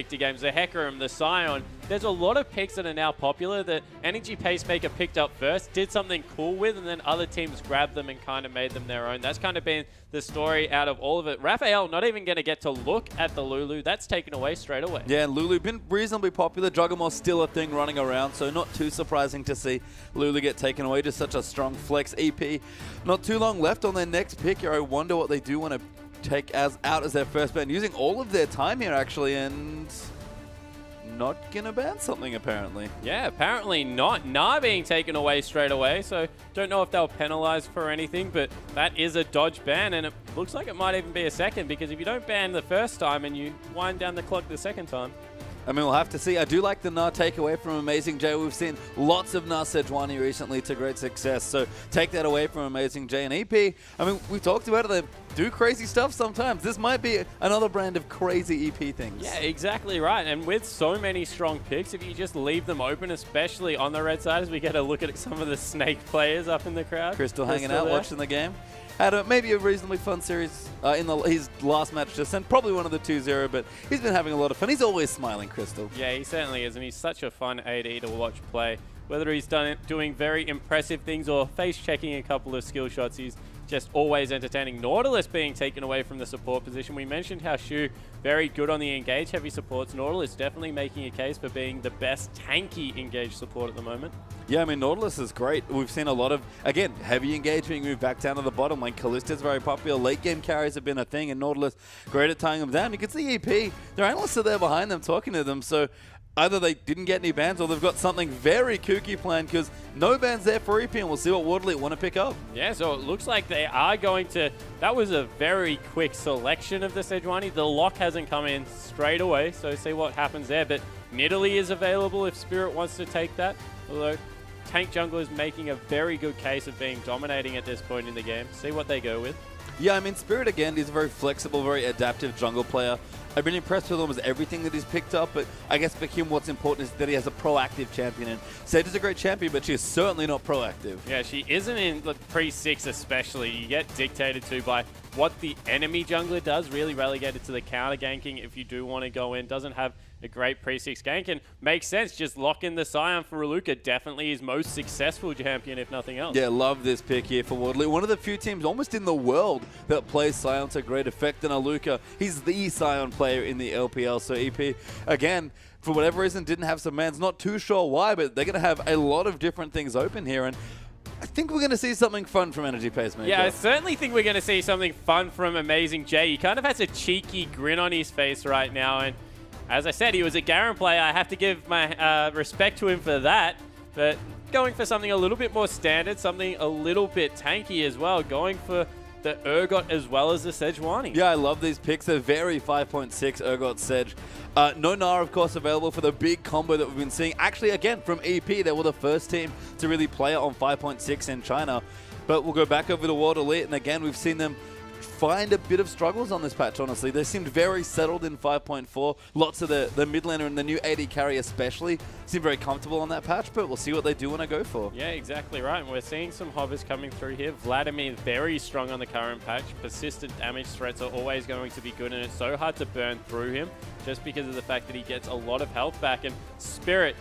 games, the Hecarim, the Scion. There's a lot of picks that are now popular that Energy Pacemaker picked up first, did something cool with, and then other teams grabbed them and kind of made them their own. That's kind of been the story out of all of it. Raphael not even going to get to look at the Lulu. That's taken away straight away. Yeah, and Lulu been reasonably popular. Juggernaut's still a thing running around, so not too surprising to see Lulu get taken away. Just such a strong flex EP. Not too long left on their next pick here. I wonder what they do want to take out as their first ban, using all of their time here actually, and not gonna ban something apparently. Yeah, apparently not. Nah being taken away straight away, so don't know if they'll penalize for anything, but that is a dodge ban, and it looks like it might even be a second, because if you don't ban the first time and you wind down the clock the second time. I mean, we'll have to see. I do like the Nah takeaway from Amazing J. We've seen lots of Nah Sejuani recently to great success, so take that away from Amazing J. And EP, I mean, we've talked about it, they do crazy stuff sometimes. This might be another brand of crazy EP things. Yeah, exactly right. And with so many strong picks, if you just leave them open, especially on the red side, as we get a look at some of the Snake players up in the crowd. Crystal hanging out, watching the game. Had maybe a reasonably fun series in his last match just sent, probably one of the 2-0, but he's been having a lot of fun. He's always smiling, Crystal. Yeah, he certainly is, and he's such a fun AD to watch play. Whether he's doing very impressive things or face-checking a couple of skill shots, he's just always entertaining. Nautilus being taken away from the support position. We mentioned how Shu very good on the engage heavy supports. Nautilus definitely making a case for being the best tanky engage support at the moment. Yeah, I mean, Nautilus is great. We've seen a lot of, again, heavy engage being moved back down to the bottom lane. Kallista's very popular. Late game carries have been a thing, and Nautilus great at tying them down. You can see EP, their analysts are there behind them talking to them, so either they didn't get any bans or they've got something very kooky planned, because no bans there for EP, and we'll see what Waterley want to pick up. Yeah, so it looks like they are going to... That was a very quick selection of the Sejuani. The lock hasn't come in straight away, so see what happens there. But Nidalee is available if Spirit wants to take that, although Tank Jungler is making a very good case of being dominating at this point in the game. See what they go with. Yeah, I mean, Spirit, again, is a very flexible, very adaptive jungle player. I've been impressed with almost everything that he's picked up, but I guess for him what's important is that he has a proactive champion. And Sage is a great champion, but she is certainly not proactive. Yeah, she isn't in the pre-6 especially. You get dictated to by what the enemy jungler does, really relegated to the counter ganking if you do want to go in. Doesn't have a great pre-6 gank, and makes sense. Just lock in the Scion for Raluca. Definitely his most successful champion, if nothing else. Yeah, love this pick here for Waterley. One of the few teams almost in the world that plays Scion to great effect. And Aluka, he's the Scion player in the LPL. So EP, again, for whatever reason, didn't have some mans. Not too sure why, but they're going to have a lot of different things open here. And I think we're going to see something fun from Energy Pacemaker. Yeah, I certainly think we're going to see something fun from Amazing J. He kind of has a cheeky grin on his face right now, and as I said, he was a Garen player. I have to give my respect to him for that, but going for something a little bit more standard, something a little bit tanky as well, going for the Urgot as well as the Sejuani. Yeah, I love these picks. They're very 5.6 Urgot Sedge. No Gnar, of course, available for the big combo that we've been seeing. Actually, again, from EP, they were the first team to really play it on 5.6 in China. But we'll go back over to World Elite, and again, we've seen them find a bit of struggles on this patch, honestly. They seemed very settled in 5.4. Lots of the mid laner and the new AD carry especially seem very comfortable on that patch, but we'll see what they do want to go for. Yeah, exactly right. And we're seeing some hovers coming through here. Vladimir very strong on the current patch. Persistent damage threats are always going to be good, and it's so hard to burn through him just because of the fact that he gets a lot of health back. And Spirit,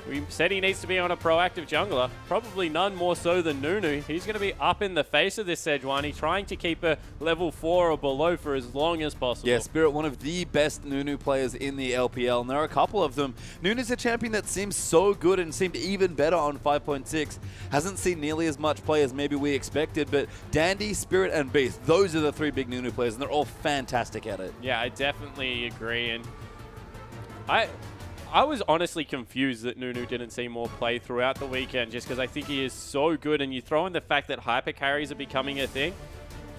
we said he needs to be on a proactive jungler. Probably none more so than Nunu. He's going to be up in the face of this Sejuani, trying to keep a level 4 or below for as long as possible. Yeah, Spirit, one of the best Nunu players in the LPL, and there are a couple of them. Nunu's a champion that seems so good and seemed even better on 5.6. Hasn't seen nearly as much play as maybe we expected, but Dandy, Spirit, and Beast, those are the three big Nunu players, and they're all fantastic at it. Yeah, I definitely agree, and I was honestly confused that Nunu didn't see more play throughout the weekend, just because I think he is so good, and you throw in the fact that hyper carries are becoming a thing.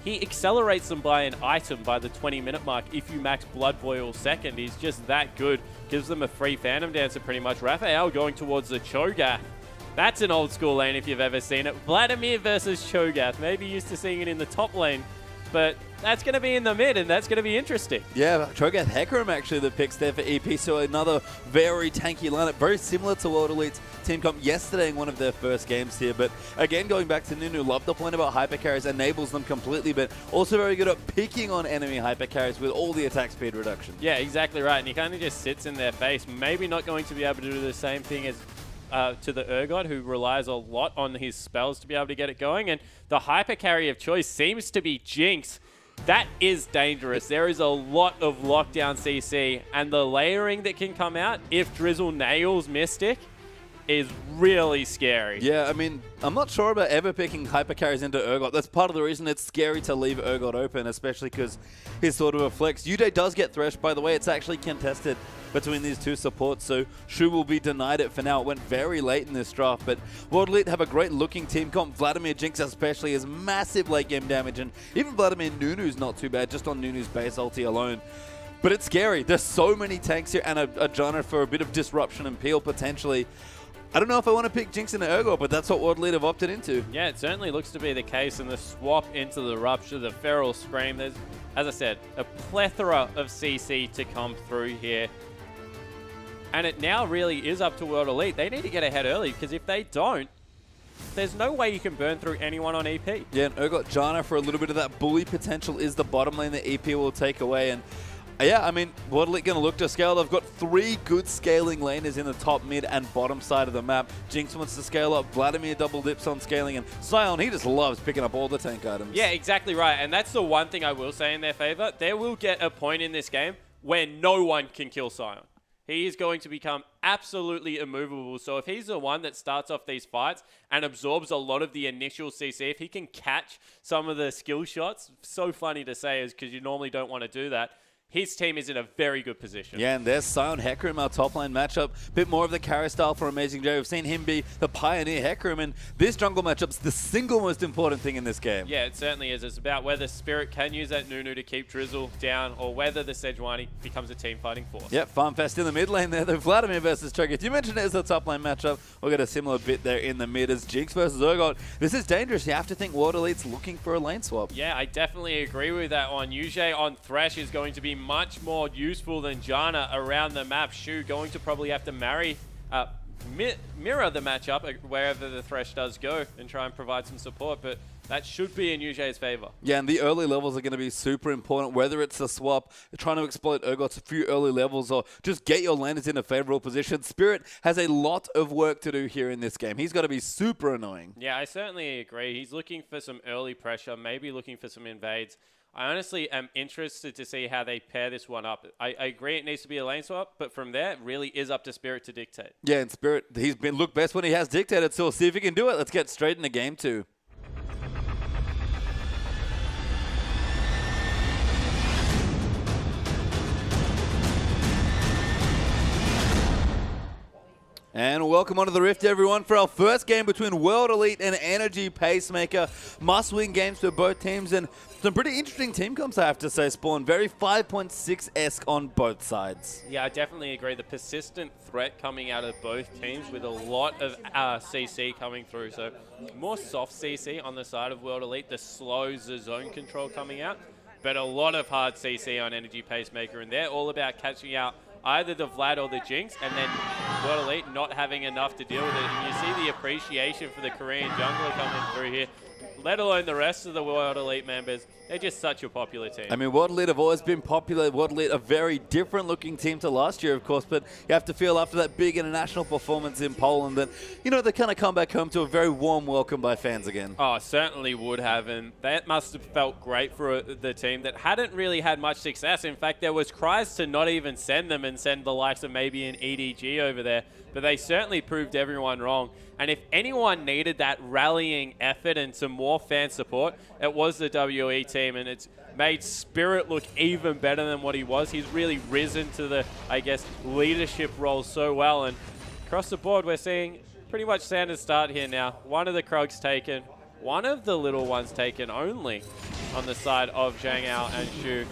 He accelerates them by an item by the 20-minute mark if you max Blood Boil second. He's just that good. Gives them a free Phantom Dancer pretty much. Raphael going towards the Cho'Gath. That's an old school lane if you've ever seen it. Vladimir versus Cho'Gath. Maybe used to seeing it in the top lane, but that's going to be in the mid, and that's going to be interesting. Yeah, Cho'Gath Hecarim actually the picks there for EP, so another very tanky lineup, very similar to World Elite's team comp yesterday in one of their first games here. But again, going back to Nunu, love the point about hyper carries, enables them completely, but also very good at picking on enemy hyper carries with all the attack speed reduction. Yeah, exactly right, and he kind of just sits in their face, maybe not going to be able to do the same thing as to the Urgot, who relies a lot on his spells to be able to get it going, and the hyper carry of choice seems to be Jinx. That is dangerous. There is a lot of lockdown CC, and the layering that can come out if Drizzle nails Mystic is really scary. Yeah, I mean, I'm not sure about ever picking hyper carries into Urgot. That's part of the reason it's scary to leave Urgot open, especially because he's sort of a flex. Uday does get threshed, by the way. It's actually contested between these two supports, so Shu will be denied it for now. It went very late in this draft, but World Elite have a great looking team comp. Vladimir Jinx especially is massive late game damage, and even Vladimir Nunu's not too bad, just on Nunu's base ulti alone. But it's scary. There's so many tanks here, and a Janna for a bit of disruption and peel potentially. I don't know if I want to pick Jinx into Urgot, but that's what World Elite have opted into. Yeah, it certainly looks to be the case, and the swap into the Rupture, the Feral Scream, there's, as I said, a plethora of CC to come through here. And it now really is up to World Elite. They need to get ahead early, because if they don't, there's no way you can burn through anyone on EP. Yeah, and Urgot Janna for a little bit of that bully potential is the bottom lane that EP will take away. And yeah, I mean, World Elite going to look to scale. They've got 3 good scaling laners in the top, mid, and bottom side of the map. Jinx wants to scale up. Vladimir double dips on scaling. And Sion, he just loves picking up all the tank items. Yeah, exactly right. And that's the one thing I will say in their favor. They will get a point in this game where no one can kill Sion. He is going to become absolutely immovable. So if he's the one that starts off these fights and absorbs a lot of the initial CC, if he can catch some of the skill shots, so funny to say is because you normally don't want to do that, his team is in a very good position. Yeah, and there's Sion Hecarim, our top lane matchup. Bit more of the carry style for Amazing J. We've seen him be the pioneer Hecarim, and this jungle matchup's the single most important thing in this game. Yeah, it certainly is. It's about whether Spirit can use that Nunu to keep Drizzle down, or whether the Sejuani becomes a team fighting force. Yep, Farmfest in the mid lane there, though. Vladimir versus Cho'Gath. You mentioned it as a top lane matchup. We'll get a similar bit there in the mid as Jinx versus Urgot. This is dangerous. You have to think World Elite's looking for a lane swap. Yeah, I definitely agree with that one. Yujay on Thresh is going to be much more useful than Janna around the map. Shu going to probably have to mirror the matchup wherever the Thresh does go and try and provide some support, but that should be in Yujay's favor. Yeah, and the early levels are going to be super important, whether it's a swap, trying to exploit Urgot's a few early levels, or just get your laners in a favorable position. Spirit has a lot of work to do here in this game. He's got to be super annoying. Yeah, I certainly agree. He's looking for some early pressure, maybe looking for some invades. I honestly am interested to see how they pair this one up. I agree it needs to be a lane swap, but from there, it really is up to Spirit to dictate. Yeah, and Spirit, he's been looked best when he has dictated, so we'll see if he can do it. Let's get straight into game 2. And welcome onto the Rift, everyone, for our first game between World Elite and Energy Pacemaker. Must-win games for both teams, and some pretty interesting team comps, I have to say, Spawn. Very 5.6-esque on both sides. Yeah, I definitely agree. The persistent threat coming out of both teams with a lot of CC coming through. So more soft CC on the side of World Elite. The slows, the zone control coming out. But a lot of hard CC on Energy Pacemaker, and they're all about catching out either the Vlad or the Jinx, and then World Elite not having enough to deal with it. And you see the appreciation for the Korean jungler coming through here, let alone the rest of the World Elite members. They're just such a popular team. I mean, World Elite have always been popular. World Elite, a very different looking team to last year, of course, but you have to feel after that big international performance in Poland that, you know, they kind of come back home to a very warm welcome by fans again. Oh, certainly would have, and that must have felt great for the team that hadn't really had much success. In fact, there was cries to not even send them and send the likes of maybe an EDG over there, but they certainly proved everyone wrong. And if anyone needed that rallying effort and some more fan support, it was the WE team, and it's made Spirit look even better than what he was. He's really risen to the, I guess, leadership role so well, and across the board we're seeing pretty much standard start here now. One of the Krogs taken, one of the little ones taken only on the side of Zhang Ao and Shu.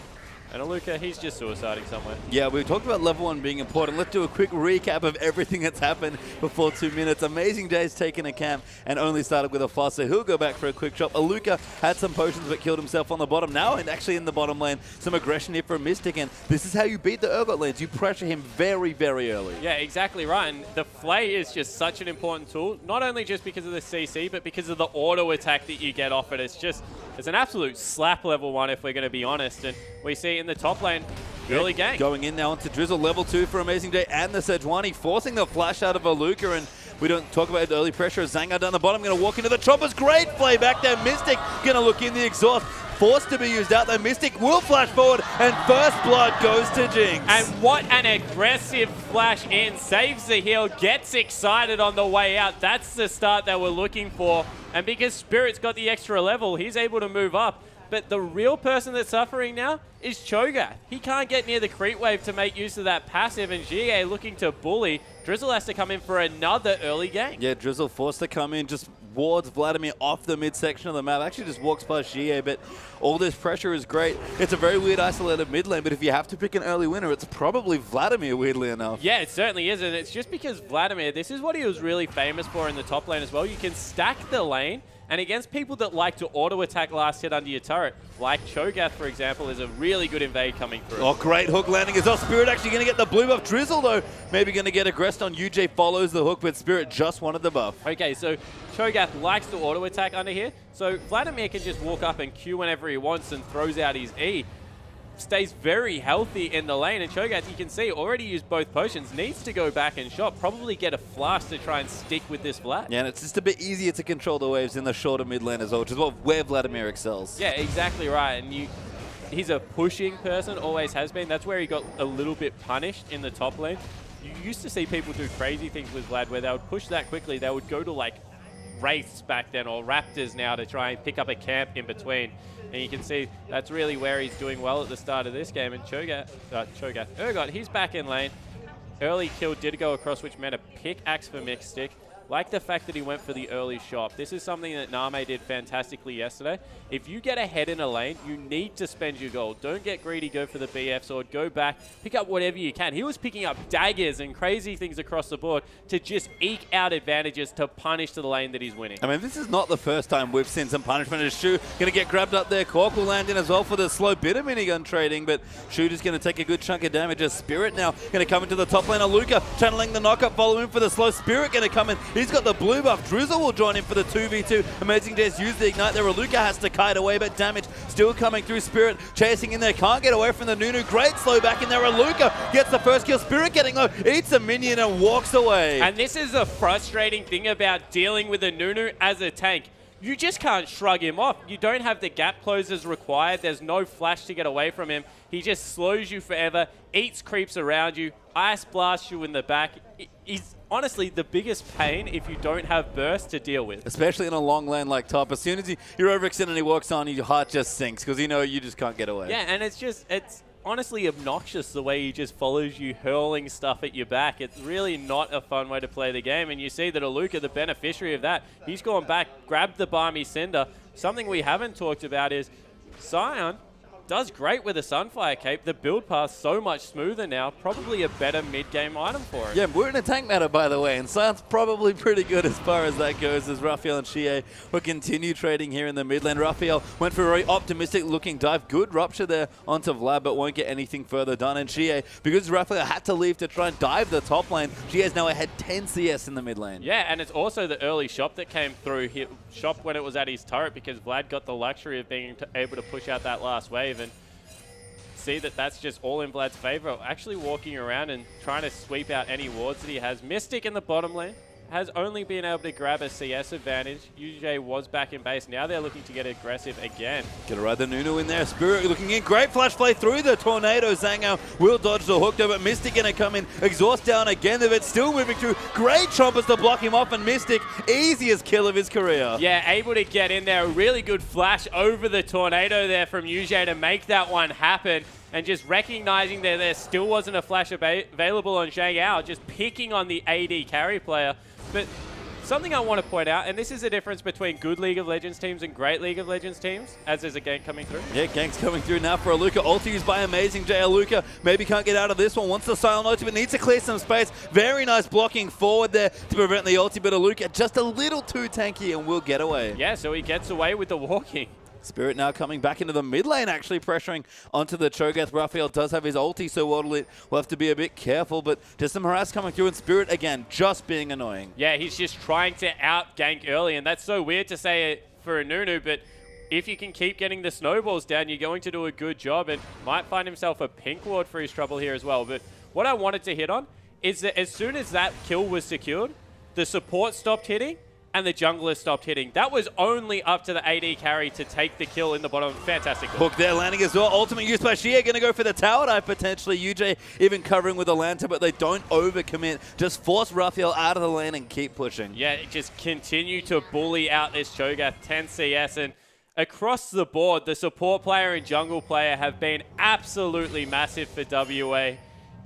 And Aluka, he's just suiciding somewhere. Yeah, we talked about level 1 being important. Let's do a quick recap of everything that's happened before 2 minutes. Amazing J's taken a camp and only started with a fast, so he'll go back for a quick chop. Aluka had some potions but killed himself on the bottom. Now, and actually in the bottom lane, some aggression here from Mystic, and this is how you beat the Urgot lanes. You pressure him very, very early. Yeah, exactly right. And the Flay is just such an important tool, not only just because of the CC, but because of the auto attack that you get off it. It's an absolute slap level 1 if we're going to be honest. And we see in the top lane, early game. Going in now onto Drizzle, level 2 for Amazing J and the Sejuani, forcing the flash out of Aluka, and we don't talk about early pressure. Zangar down the bottom, going to walk into the choppers. Great play back there. Mystic going to look in the exhaust. Forced to be used out there. Mystic will flash forward, and first blood goes to Jinx. And what an aggressive flash in. Saves the heal, gets excited on the way out. That's the start that we're looking for. And because Spirit's got the extra level, he's able to move up. But the real person that's suffering now is Cho'Gath. He can't get near the creep wave to make use of that passive, and GA looking to bully. Drizzle has to come in for another early game. Yeah, Drizzle forced to come in, just wards Vladimir off the midsection of the map. Actually just walks past GA, but all this pressure is great. It's a very weird isolated mid lane, but if you have to pick an early winner, it's probably Vladimir, weirdly enough. Yeah, it certainly is, and it's just because Vladimir, this is what he was really famous for in the top lane as well. You can stack the lane, and against people that like to auto-attack last hit under your turret, like Cho'Gath, for example, is a really good invade coming through. Oh, great hook landing as well. Spirit actually going to get the blue buff. Drizzle, though, maybe going to get aggressed on. UJ follows the hook, but Spirit just wanted the buff. Okay, so Cho'Gath likes to auto-attack under here, so Vladimir can just walk up and Q whenever he wants and throws out his E. Stays very healthy in the lane, and Cho'Gath, you can see, already used both potions, needs to go back and shop, probably get a flash to try and stick with this Vlad. Yeah, and it's just a bit easier to control the waves in the shorter mid lane as well, which is where Vladimir excels. Yeah, exactly right, and he's a pushing person, always has been. That's where he got a little bit punished in the top lane. You used to see people do crazy things with Vlad where they would push that quickly, they would go to like Wraiths back then, or Raptors now, to try and pick up a camp in between. And you can see that's really where he's doing well at the start of this game. And Urgot, he's back in lane. Early kill did go across, which meant a pickaxe for Mystic. Like the fact that he went for the early shop. This is something that Name did fantastically yesterday. If you get ahead in a lane, you need to spend your gold. Don't get greedy, go for the BF sword, go back, pick up whatever you can. He was picking up daggers and crazy things across the board to just eke out advantages to punish the lane that he's winning. I mean, this is not the first time we've seen some punishment as Shu going to get grabbed up there. Cork will land in as well for the slow bit of minigun trading, but Shu just going to take a good chunk of damage as Spirit now going to come into the top lane. Aluka channeling the knockup, following for the slow. Spirit going to come in. He's got the blue buff. Drizzle will join in for the 2v2. Amazing J's use the ignite there. Aluka has to kite away, but damage still coming through. Spirit chasing in there. Can't get away from the Nunu. Great slow back in there. Aluka gets the first kill. Spirit getting low. Eats a minion and walks away. And this is the frustrating thing about dealing with a Nunu as a tank. You just can't shrug him off. You don't have the gap closers required. There's no flash to get away from him. He just slows you forever, eats creeps around you, ice blasts you in the back. He's honestly the biggest pain if you don't have burst to deal with. Especially in a long lane like top. As soon as you're overextended and he walks on, your heart just sinks because you know you just can't get away. Yeah, and it's honestly obnoxious the way he just follows you, hurling stuff at your back. It's really not a fun way to play the game, and you see that Aluka, the beneficiary of that, he's gone back, grabbed the Balmy Cinder. Something we haven't talked about is Sion does great with a Sunfire Cape. The build path so much smoother now. Probably a better mid-game item for it. Yeah, we're in a tank meta, by the way, and Sion's probably pretty good as far as that goes, as Raphael and Shie will continue trading here in the mid lane. Raphael went for a very optimistic-looking dive. Good rupture there onto Vlad, but won't get anything further done. And Shie, because Raphael had to leave to try and dive the top lane, Shie's now ahead 10 CS in the mid lane. Yeah, and it's also the early shop that came through. He shopped when it was at his turret because Vlad got the luxury of being able to push out that last wave. And see that that's just all in Vlad's favor. Actually walking around and trying to sweep out any wards that he has. Mystic in the bottom lane has only been able to grab a CS advantage. UJ was back in base. Now they're looking to get aggressive again. Gonna ride the Nunu in there. Spirit looking in. Great flash play through the tornado. Zango will dodge the hook though, but Mystic gonna come in. Exhaust down again, but still moving through. Great chompers to block him off, and Mystic, easiest kill of his career. Yeah, able to get in there. A really good flash over the tornado there from UJ to make that one happen. And just recognizing that there still wasn't a flash available on Zhang Yao, just picking on the AD carry player. But something I want to point out, and this is the difference between good League of Legends teams and great League of Legends teams, as there's a gank coming through. Yeah, gank's coming through now for Aluka. Ulti used by Amazing J. Aluka maybe can't get out of this one. Wants the silent ulti, but needs to clear some space. Very nice blocking forward there to prevent the ulti, but Aluka just a little too tanky and will get away. Yeah, so he gets away with the walking. Spirit now coming back into the mid lane, actually pressuring onto the Cho'Gath. Raphael does have his ulti, so WOD Elite will have to be a bit careful, but just some harass coming through, and Spirit again just being annoying. Yeah, he's just trying to out-gank early, and that's so weird to say it for a Nunu, but if you can keep getting the snowballs down, you're going to do a good job, and might find himself a pink ward for his trouble here as well. But what I wanted to hit on is that as soon as that kill was secured, the support stopped hitting, and the jungler stopped hitting. That was only up to the AD carry to take the kill in the bottom. Fantastic. Hook there landing as well. Ultimate use by Shia. Going to go for the tower dive potentially. UJ even covering with a lantern, but they don't overcommit. Just force Raphael out of the lane and keep pushing. Yeah, just continue to bully out this Cho'Gath, 10 CS, and across the board, the support player and jungle player have been absolutely massive for WA.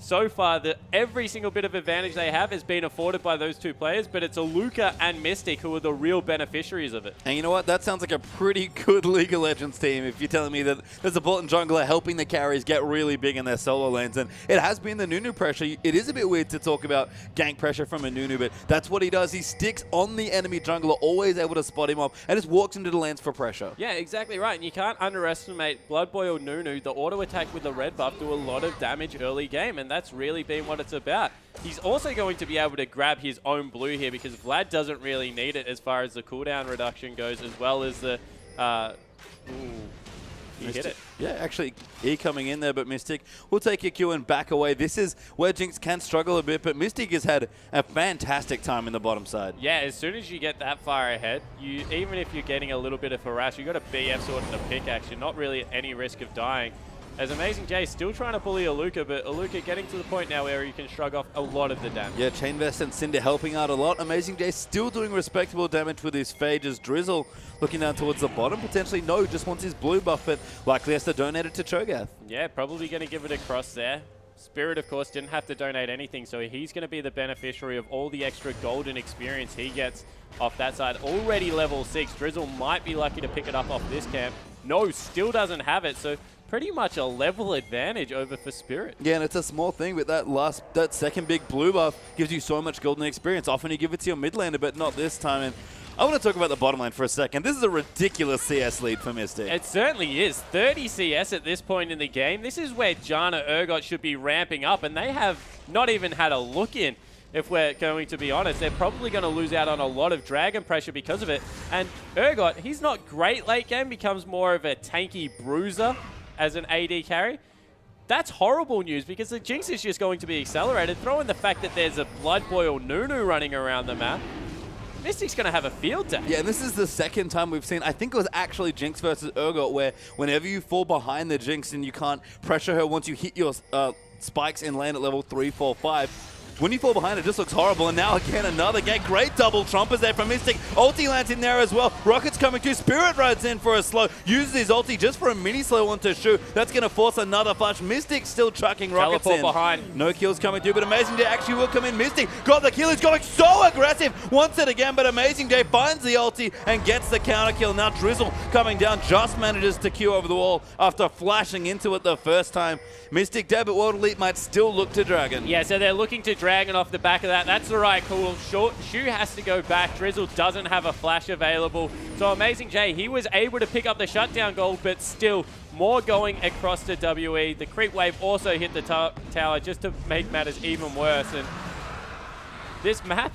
So far, every single bit of advantage they have has been afforded by those two players, but it's Aluka and Mystic who are the real beneficiaries of it. And you know what? That sounds like a pretty good League of Legends team if you're telling me that the support and jungler helping the carries get really big in their solo lanes. And it has been the Nunu pressure. It is a bit weird to talk about gank pressure from a Nunu, but that's what he does. He sticks on the enemy jungler, always able to spot him up, and just walks into the lanes for pressure. Yeah, exactly right. And you can't underestimate Blood Boy or Nunu. The auto attack with the red buff do a lot of damage early game, and that's really been what it's about. He's also going to be able to grab his own blue here because Vlad doesn't really need it as far as the cooldown reduction goes, as well as the... he hit it. Yeah, actually, E coming in there, but Mystic will take your Q and back away. This is where Jinx can struggle a bit, but Mystic has had a fantastic time in the bottom side. Yeah, as soon as you get that far ahead, even if you're getting a little bit of harass, you've got a BF sword and a pickaxe. You're not really at any risk of dying. As Amazing J still trying to bully Aluka, but Aluka getting to the point now where he can shrug off a lot of the damage. Yeah, Chain Vest and Cinder helping out a lot. Amazing J still doing respectable damage with his Phage as Drizzle looking down towards the bottom. Potentially no, just wants his blue buff, but likely has to donate it to Cho'Gath. Yeah, probably going to give it across there. Spirit, of course, didn't have to donate anything, so he's going to be the beneficiary of all the extra golden experience he gets off that side. Already level 6. Drizzle might be lucky to pick it up off this camp. No, still doesn't have it, so pretty much a level advantage over for Spirit. Yeah, and it's a small thing, but that second big blue buff gives you so much golden experience. Often you give it to your mid laner, but not this time. And I want to talk about the bottom lane for a second. This is a ridiculous CS lead for Mystic. It certainly is. 30 CS at this point in the game. This is where Janna Urgot should be ramping up, and they have not even had a look in. If we're going to be honest, they're probably going to lose out on a lot of dragon pressure because of it. And Urgot, he's not great late game, becomes more of a tanky bruiser as an AD carry. That's horrible news because the Jinx is just going to be accelerated. Throw in the fact that there's a Blood Boy or Nunu running around the map. Mystic's going to have a field day. Yeah, and this is the second time we've seen, I think it was actually Jinx versus Urgot, where whenever you fall behind the Jinx and you can't pressure her once you hit your spikes in lane at level 3, 4, 5, when you fall behind, it just looks horrible. And now again, another gank. Great double trumpers there from Mystic. Ulti lands in there as well. Rocket's coming through. Spirit rides in for a slow. Uses his ulti just for a mini slow onto Shu. That's going to force another flash. Mystic still chucking Rockets Teleport in. behind. No kills coming through, but Amazing J actually will come in. Mystic got the kill. He's going so aggressive. Wants it again, but Amazing J finds the ulti and gets the counter kill. Now Drizzle coming down just manages to Q over the wall after flashing into it the first time. Mystic dead, but World Elite might still look to Dragon. Yeah, so they're looking to Dragon off the back of that. That's the right call. Shu has to go back. Drizzle doesn't have a flash available. So Amazing J, he was able to pick up the shutdown goal, but still more going across to WE. The creep wave also hit the tower just to make matters even worse. And this map,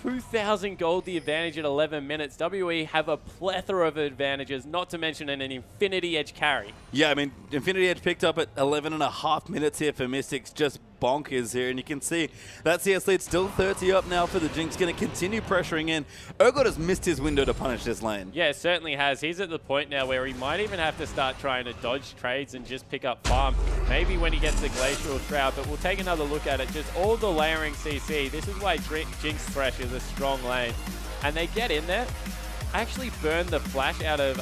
2,000 gold the advantage at 11 minutes. WE have a plethora of advantages, not to mention an Infinity Edge carry. Yeah, I mean, Infinity Edge picked up at 11.5 minutes here for Mystics, just bonkers here. And you can see that CS lead still 30 up now for the Jinx, going to continue pressuring in. Urgot has missed his window to punish this lane. Yeah, certainly has. He's at the point now where he might even have to start trying to dodge trades and just pick up farm. Maybe when he gets the Glacial Shroud, but we'll take another look at it. Just all the layering CC. This is why Jinx Thresh is a strong lane. And they get in there, actually burn the flash out of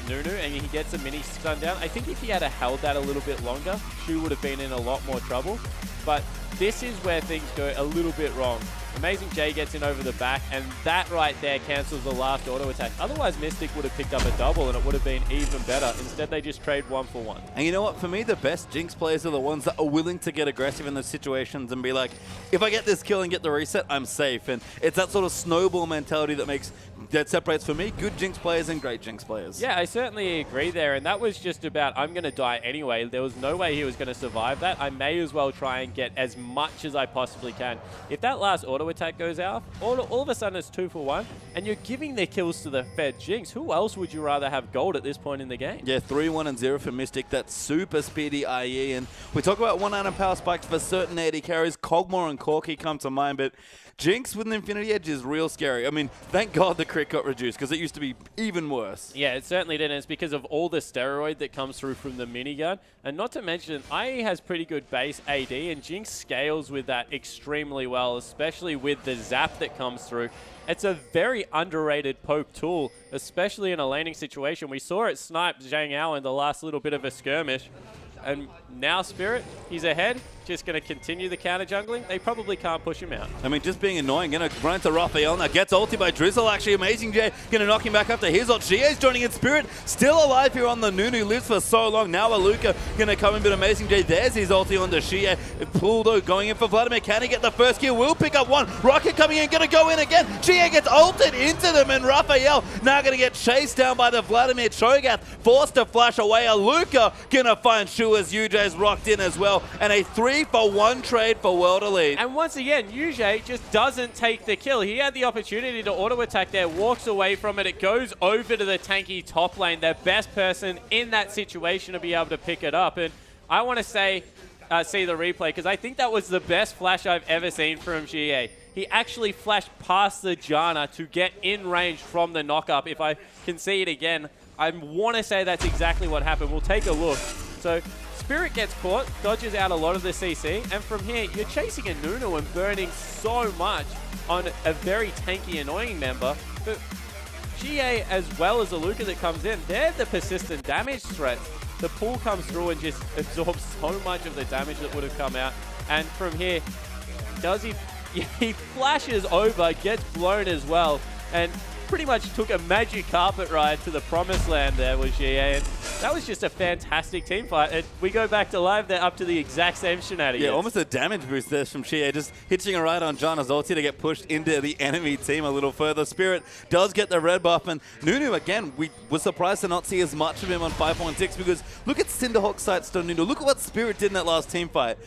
Nunu, and he gets a mini stun down. I think if he had held that a little bit longer, Shu would have been in a lot more trouble. But this is where things go a little bit wrong. Amazing J gets in over the back, and that right there cancels the last auto attack. Otherwise, Mystic would have picked up a double, and it would have been even better. Instead, they just trade 1 for 1. And you know what? For me, the best Jinx players are the ones that are willing to get aggressive in those situations and be like, if I get this kill and get the reset, I'm safe. And it's that sort of snowball mentality that separates, for me, good Jinx players and great Jinx players. Yeah, I certainly agree there, and that was just about, I'm going to die anyway. There was no way he was going to survive that. I may as well try and get as much as I possibly can. If that last auto attack goes out, all of a sudden it's 2 for 1, and you're giving the kills to the fed Jinx. Who else would you rather have gold at this point in the game? Yeah, 3-1-0 for Mystic. That's super speedy IE, and we talk about 1 item power spikes for certain AD carries. Kog'Maw and Corki come to mind, but Jinx with an Infinity Edge is real scary. I mean, thank God the crit got reduced, because it used to be even worse. Yeah, it certainly did, and it's because of all the steroid that comes through from the minigun. And not to mention, IE has pretty good base AD, and Jinx scales with that extremely well, especially with the zap that comes through. It's a very underrated poke tool, especially in a laning situation. We saw it snipe Zhang Yao in the last little bit of a skirmish. And now Spirit, he's ahead, just going to continue the counter jungling. They probably can't push him out. I mean, just being annoying. Going to run into Raphael now. Gets ulted by Drizzle, actually. Amazing J going to knock him back up to his ult. Shie's joining in. Spirit still alive here on the Nunu. Lives for so long. Now Aluka going to come in, but Amazing J, there's his ulti on the Shie. Puldo going in for Vladimir. Can he get the first kill? Will pick up one. Rocket coming in, going to go in again. Shie gets ulted into them, and Raphael now going to get chased down by the Vladimir. Cho'Gath forced to flash away. Aluka going to find Shu as UJ's rocked in as well. And a 3-for-1 trade for World Elite. And once again, UJ just doesn't take the kill. He had the opportunity to auto attack there, walks away from it. It goes over to the tanky top lane, the best person in that situation to be able to pick it up. And I want to say, see the replay, because I think that was the best flash I've ever seen from GA. He actually flashed past the Janna to get in range from the knock-up. If I can see it again, I want to say that's exactly what happened. We'll take a look. So Spirit gets caught, dodges out a lot of the CC, and from here, you're chasing a Nunu and burning so much on a very tanky, annoying member. But GA, as well as Aluka that comes in, they're the persistent damage threats. The pull comes through and just absorbs so much of the damage that would have come out. And from here, does he? He flashes over, gets blown as well, and pretty much took a magic carpet ride to the promised land there with GA. And that was just a fantastic team fight. And we go back to live, they're up to the exact same shenanigans. Yeah, almost a damage boost there from Shie, just hitching a ride on Janna's ulti to get pushed into the enemy team a little further. Spirit does get the red buff, and Nunu, again, we were surprised to not see as much of him on 5.6, because look at Cinderhawk sights to Nunu. Look at what Spirit did in that last team fight.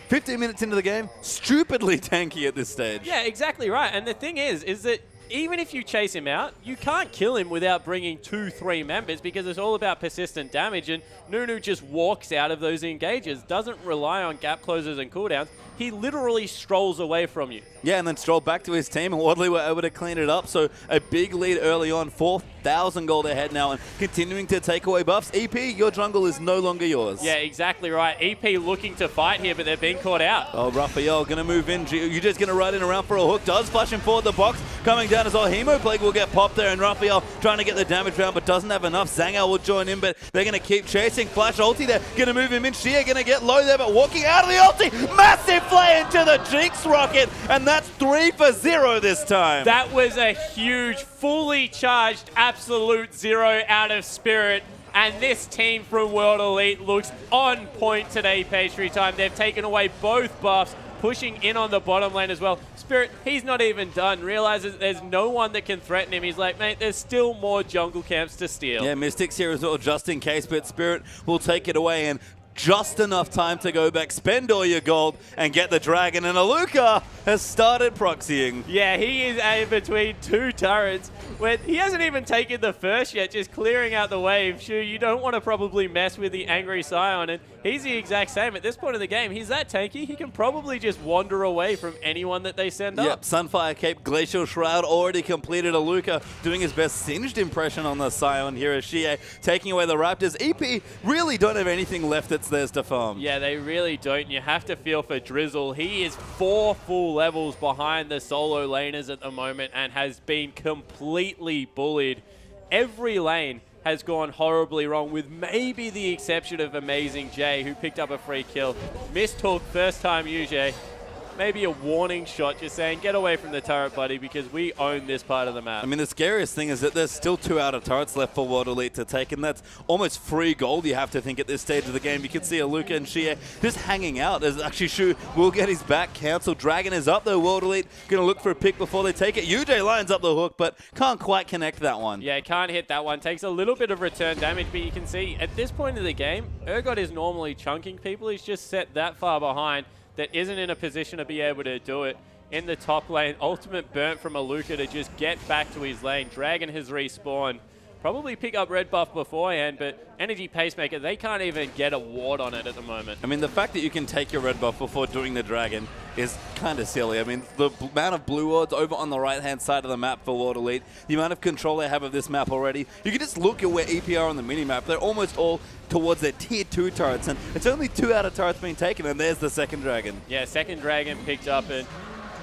15 minutes into the game, stupidly tanky at this stage. Yeah, exactly right. And the thing is that even if you chase him out, you can't kill him without bringing 2-3 members, because it's all about persistent damage, and Nunu just walks out of those engages, doesn't rely on gap closers and cooldowns. He literally strolls away from you. Yeah, and then strolled back to his team, and Wadley were able to clean it up. So a big lead early on, 4,000 gold ahead now, and continuing to take away buffs. EP, your jungle is no longer yours. Yeah, exactly right. EP looking to fight here, but they're being caught out. Oh, Raphael going to move in. You're just going to ride in around for a hook. Does flash him forward the box. Coming down as well. Hemoplague will get popped there, and Raphael trying to get the damage round, but doesn't have enough. Zangao will join in, but they're going to keep chasing. Flash ulti there. Going to move him in. Shia going to get low there, but walking out of the ulti. Massive play into the Jinx rocket, and that's 3-for-0 this time. That was a huge, fully charged absolute zero out of Spirit. And this team from World Elite looks on point today, pastry time. They've taken away both buffs, pushing in on the bottom lane as well. Spirit, he's not even done. Realizes there's no one that can threaten him. He's like, mate, there's still more jungle camps to steal. Yeah, Mystics here as well, just in case, but Spirit will take it away, and just enough time to go back, spend all your gold, and get the dragon. And Aluka has started proxying. Yeah, he is in between two turrets. When he hasn't even taken the first yet, just clearing out the wave. Sure, you don't want to probably mess with the angry Scion, and he's the exact same. At this point in the game, he's that tanky, he can probably just wander away from anyone that they send up. Yep, Sunfire Cape, Glacial Shroud already completed. Aluka doing his best singed impression on the Scion here as Shie taking away the Raptors. EP really don't have anything left that's theirs to farm. Yeah, they really don't. You have to feel for Drizzle. He is 4 full levels behind the solo laners at the moment and has been completely bullied. Every lane has gone horribly wrong, with maybe the exception of Amazing J, who picked up a free kill. Missed hook first time UJ. maybe a warning shot just saying, get away from the turret, buddy, because we own this part of the map. I mean, the scariest thing is that there's still 2 outer turrets left for World Elite to take, and that's almost free gold, you have to think, at this stage of the game. You can see Aluka and Xie just hanging out as actually Shu will get his back cancelled. Dragon is up though. World Elite going to look for a pick before they take it. UJ lines up the hook, but can't quite connect that one. Yeah, can't hit that one. Takes a little bit of return damage, but you can see at this point of the game, Urgot is normally chunking people. He's just set that far behind that isn't in a position to be able to do it. In the top lane, ultimate burnt from Aluka to just get back to his lane. Dragon has respawned. Probably pick up red buff beforehand, but Energy Pacemaker, they can't even get a ward on it at the moment. I mean, the fact that you can take your red buff before doing the Dragon is kind of silly. I mean, the amount of blue wards over on the right-hand side of the map for World Elite, the amount of control they have of this map already, you can just look at where EP are on the mini-map. They're almost all towards their tier 2 turrets, and it's only 2 out of turrets being taken, and there's the second Dragon. Yeah, second Dragon picked up, and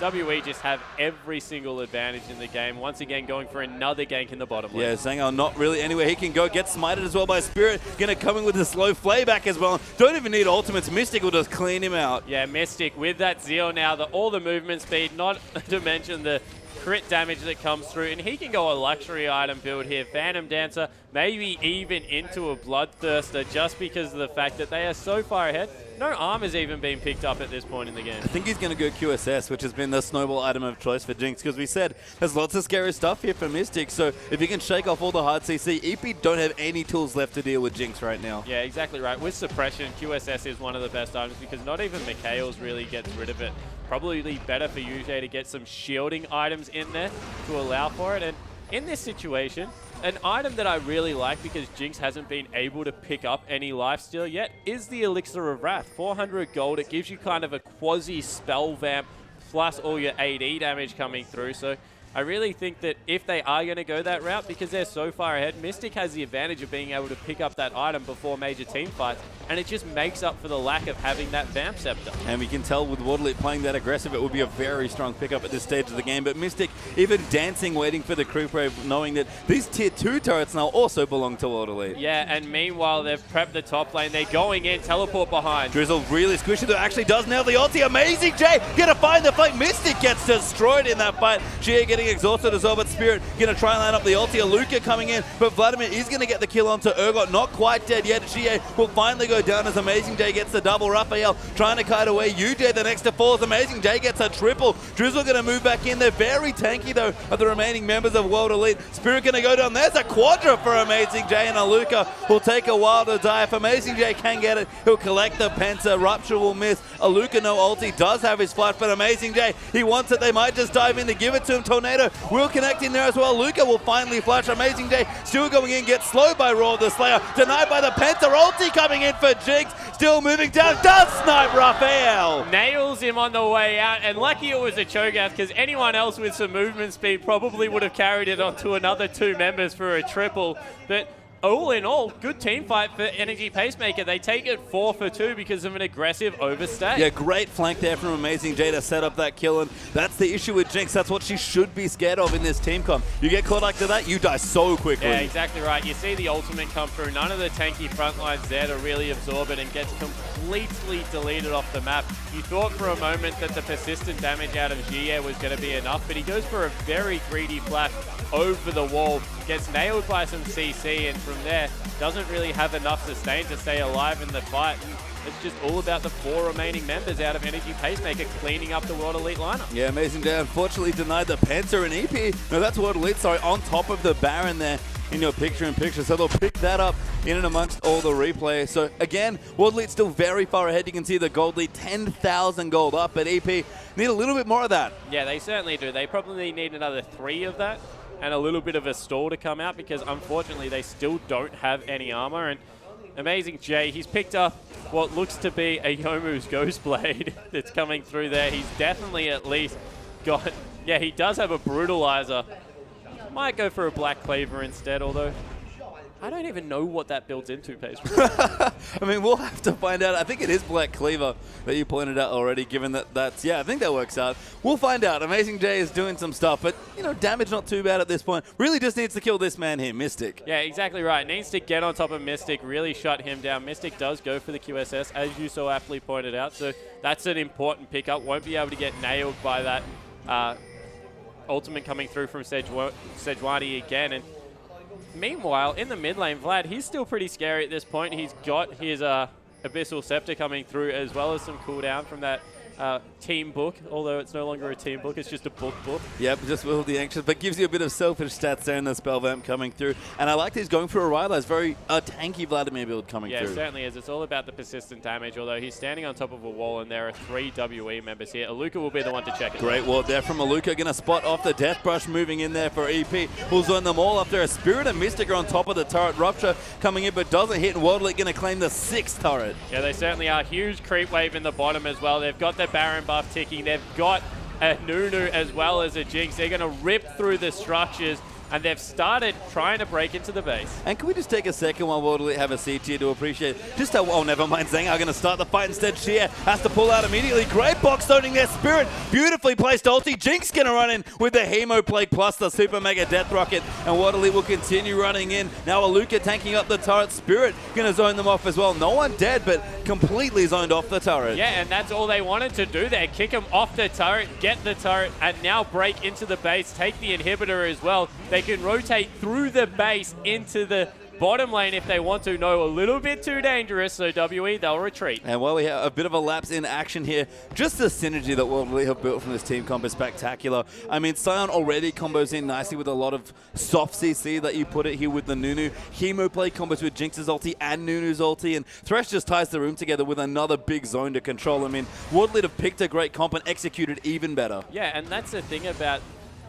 WE just have every single advantage in the game. Once again, going for another gank in the bottom lane. Yeah, Zhangao not really anywhere he can go. Get smited as well by Spirit. Gonna come in with a slow flayback as well. Don't even need ultimates. Mystic will just clean him out. Yeah, Mystic with that Zeal now, all the movement speed, not to mention the crit damage that comes through, and he can go a luxury item build here. Phantom Dancer, maybe even into a Bloodthirster, just because of the fact that they are so far ahead. No armor's even been picked up at this point in the game. I think he's going to go QSS, which has been the snowball item of choice for Jinx, because we said there's lots of scary stuff here for Mystic, so if he can shake off all the hard CC, EP don't have any tools left to deal with Jinx right now. Yeah, exactly right. With Suppression, QSS is one of the best items because not even Mikhail's really gets rid of it. Probably better for UJ to get some shielding items in there to allow for it, and in this situation, an item that I really like because Jinx hasn't been able to pick up any lifesteal yet is the Elixir of Wrath. 400 gold, it gives you kind of a quasi-spell vamp plus all your AD damage coming through. So I really think that if they are going to go that route, because they're so far ahead, Mystic has the advantage of being able to pick up that item before major team fights, and it just makes up for the lack of having that Vamp Scepter. And we can tell with World Elite playing that aggressive, it would be a very strong pickup at this stage of the game. But Mystic even dancing, waiting for the creep wave, knowing that these tier 2 turrets now also belong to World Elite. Yeah, and meanwhile, they've prepped the top lane. They're going in, teleport behind. Drizzle really squishy, though actually does nail the ulti. Amazing Jay, gonna find the fight. Mystic gets destroyed in that fight. Xie getting exhausted as well, but Spirit gonna try and line up the ulti. Aluka coming in, but Vladimir is gonna get the kill onto Urgot. Not quite dead yet. Xie will finally go down as Amazing Jay gets the double. Raphael trying to kite away. UJ the next to fall as Amazing Jay gets a triple. Drizzle gonna move back in. They're very tanky though of the remaining members of World Elite. Spirit gonna go down. There's a quadra for Amazing Jay, and Aluka will take a while to die. If Amazing Jay can get it, he'll collect the Penta. Rupture will miss. Aluka no ulti, does have his flash, but Amazing Jay, he wants it. They might just dive in to give it to him. Tornado will connect in there as well. Luca will finally flash. Amazing Jay still going in, gets slowed by Roar the Slayer. Denied by the Penta. Ulti coming in for Jinx. Still moving down. Does snipe Raphael. Nails him on the way out, and lucky it was a Cho'Gath because anyone else with some movement speed probably would have carried it onto another 2 members for a triple. But all in all, good team fight for Energy Pacemaker. They take it 4 for 2 because of an aggressive overstay. Yeah, great flank there from Amazing Jay to set up that kill, and that's the issue with Jinx. That's what she should be scared of in this team comp. You get caught like that, you die so quickly. Yeah, exactly right. You see the ultimate come through. None of the tanky front lines there to really absorb it, and gets completely deleted off the map. You thought for a moment that the persistent damage out of Xie was going to be enough, but he goes for a very greedy flash over the wall, gets nailed by some CC, and from there doesn't really have enough sustain to stay alive in the fight. And it's just all about the 4 remaining members out of Energy Pacemaker cleaning up the World Elite lineup. Yeah, Amazing Jay unfortunately denied the Penta and EP. No, that's World Elite, sorry, on top of the Baron there in your picture-in-picture. So they'll pick that up in and amongst all the replay. So again, World Elite still very far ahead. You can see the gold lead, 10,000 gold up, but EP need a little bit more of that. Yeah, they certainly do. They probably need another 3 of that and a little bit of a stall to come out, because unfortunately they still don't have any armor. And Amazing Jay, he's picked up what looks to be a Yomu's Ghostblade that's coming through there. He's definitely at least got, yeah, he does have a Brutalizer. Might go for a Black Cleaver instead, although I don't even know what that builds into, I mean, we'll have to find out. I think it is Black Cleaver that you pointed out already, given that that's, yeah, I think that works out. We'll find out. Amazing J is doing some stuff, but, you know, damage not too bad at this point. Really just needs to kill this man here, Mystic. Yeah, exactly right. Needs to get on top of Mystic, really shut him down. Mystic does go for the QSS, as you so aptly pointed out, so that's an important pickup. Won't be able to get nailed by that ultimate coming through from Sejuani again. And meanwhile, in the mid lane, Vlad, he's still pretty scary at this point. He's got his Abyssal Scepter coming through, as well as some cooldown from that team book, although it's no longer a team book, it's just a book. Yep, just Will the Anxious, but gives you a bit of selfish stats there in the spell vamp coming through. And I like that he's going for a Ryla. It's very tanky Vladimir build coming through. Yeah, it certainly is. It's all about the persistent damage, although he's standing on top of a wall, and there are 3 WE members here. Aluka will be the one to check it. Great ward there from Aluka. Going to spot off the Death Brush moving in there for EP. Will zone them all up there. A Spirit and Mystic are on top of the turret. Rupture coming in, but doesn't hit, and Waddle going to claim the 6th turret. Yeah, they certainly are. Huge creep wave in the bottom as well. They've got their Baron buff ticking. They've got a Nunu as well as a Jinx. They're going to rip through the structures, and they've started trying to break into the base. And can we just take a second while Waddle have a seat here to appreciate just how, oh, never mind, Zengar going to start the fight instead. Shia has to pull out immediately. Great box zoning their Spirit. Beautifully placed ulti. Jinx going to run in with the Hemo Plague plus the Super Mega Death Rocket, and Waddle will continue running in. Now Aluka tanking up the turret. Spirit going to zone them off as well. No one dead, but completely zoned off the turret. Yeah, and that's all they wanted to do there. Kick him off the turret, get the turret, and now break into the base, take the inhibitor as well. They can rotate through the base into the bottom lane if they want to. No, a little bit too dangerous, so WE, they'll retreat. And while we have a bit of a lapse in action here, just the synergy that World Elite have built from this team comp is spectacular. I mean, Sion already combos in nicely with a lot of soft CC that you put it here with the Nunu. Hemo play combos with Jinx's ulti and Nunu's ulti, and Thresh just ties the room together with another big zone to control. I mean, World Elite have picked a great comp and executed even better. Yeah, and that's the thing about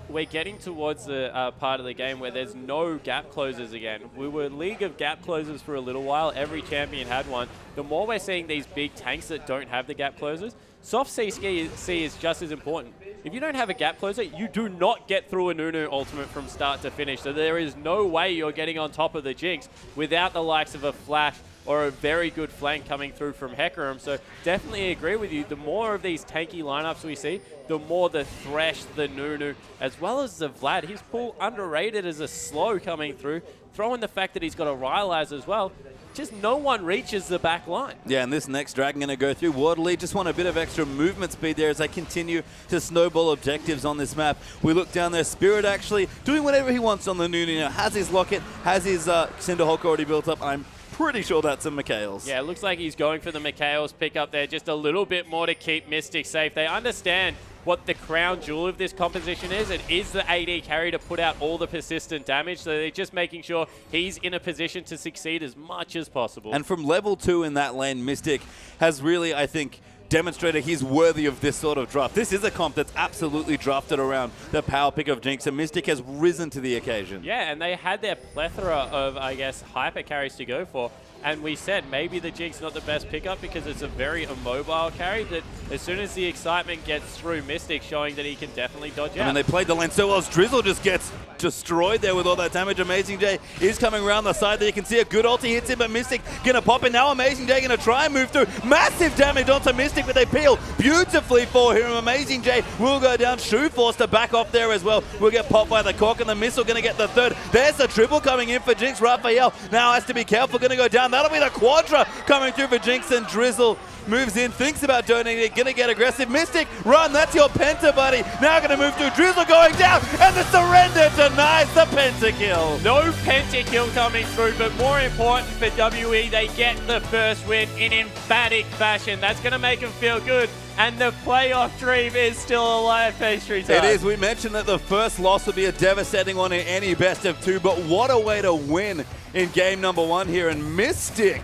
we're getting towards the part of the game where there's no gap closers again. We were League of Gap Closers for a little while. Every champion had one. The more we're seeing these big tanks that don't have the gap closers, soft CC is just as important. If you don't have a gap closer, you do not get through a Nunu ultimate from start to finish. So there is no way you're getting on top of the Jinx without the likes of a Flash or a very good flank coming through from Hecarim. So definitely agree with you. The more of these tanky lineups we see, the more the Thresh, the Nunu, as well as the Vlad. His pull underrated as a slow coming through. Throw in the fact that he's got a Rylaz as well. Just no one reaches the back line. Yeah, and this next Dragon going to go through. Waterloo just want a bit of extra movement speed there as they continue to snowball objectives on this map. We look down there. Spirit actually doing whatever he wants on the Nunu. You know, has his Locket, has his Cinderhawk already built up. I'm pretty sure that's a Mikhail's. Yeah, it looks like he's going for the Mikhail's pick up there. Just a little bit more to keep Mystic safe. They understand what the crown jewel of this composition is. It is the AD carry to put out all the persistent damage. So they're just making sure he's in a position to succeed as much as possible. And from level 2 in that lane, Mystic has really, I think, demonstrated he's worthy of this sort of draft. This is a comp that's absolutely drafted around the power pick of Jinx, and Mystic has risen to the occasion. Yeah, and they had their plethora of, I guess, hyper carries to go for. And we said maybe the Jinx not the best pickup because it's a very immobile carry that as soon as the excitement gets through, Mystic showing that he can definitely dodge out. I mean, they played the lane so well as Drizzle just gets destroyed there with all that damage. Amazing J is coming around the side there. You can see a good ulti hits him, but Mystic gonna pop in. Now Amazing J gonna try and move through. Massive damage onto Mystic, but they peel beautifully for him. Amazing J will go down. Shoe forced to back off there as well. Will get popped by the cork, and the missile gonna get the third. There's the triple coming in for Jinx. Raphael now has to be careful, gonna go down. That'll be the Quadra coming through for Jinx, and Drizzle moves in, thinks about donating it, gonna get aggressive. Mystic, run, that's your Penta, buddy. Now gonna move through, Drizzle going down, and the surrender denies the Pentakill. No Pentakill coming through, but more important for WE, they get the first win in emphatic fashion. That's gonna make them feel good. And the playoff dream is still alive, Pastry Time. It is. We mentioned that the first loss would be a devastating one in any best of 2, but what a way to win in game number 1 here. And Mystic,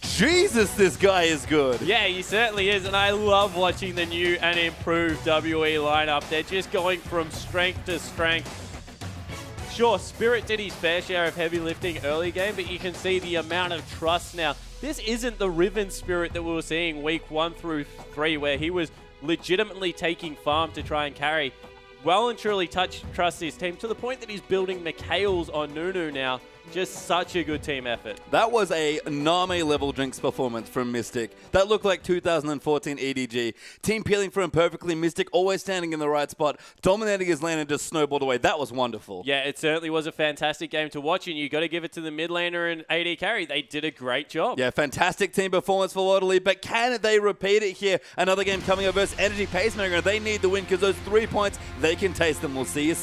Jesus, this guy is good. Yeah, he certainly is, and I love watching the new and improved WE lineup. They're just going from strength to strength. Sure, Spirit did his fair share of heavy lifting early game, but you can see the amount of trust now. This isn't the Riven Spirit that we were seeing week 1 through 3, where he was legitimately taking farm to try and carry. Well and truly trusts his team to the point that he's building Mikhail's on Nunu now. Just such a good team effort. That was a Name-level Jinx performance from Mystic. That looked like 2014 EDG. Team peeling for him perfectly. Mystic always standing in the right spot, dominating his lane and just snowballed away. That was wonderful. Yeah, it certainly was a fantastic game to watch, and you got to give it to the mid laner and AD carry. They did a great job. Yeah, fantastic team performance for Waterloo, but can they repeat it here? Another game coming up versus Energy Pacemaker, and they need the win because those 3 points, they can taste them. We'll see you soon.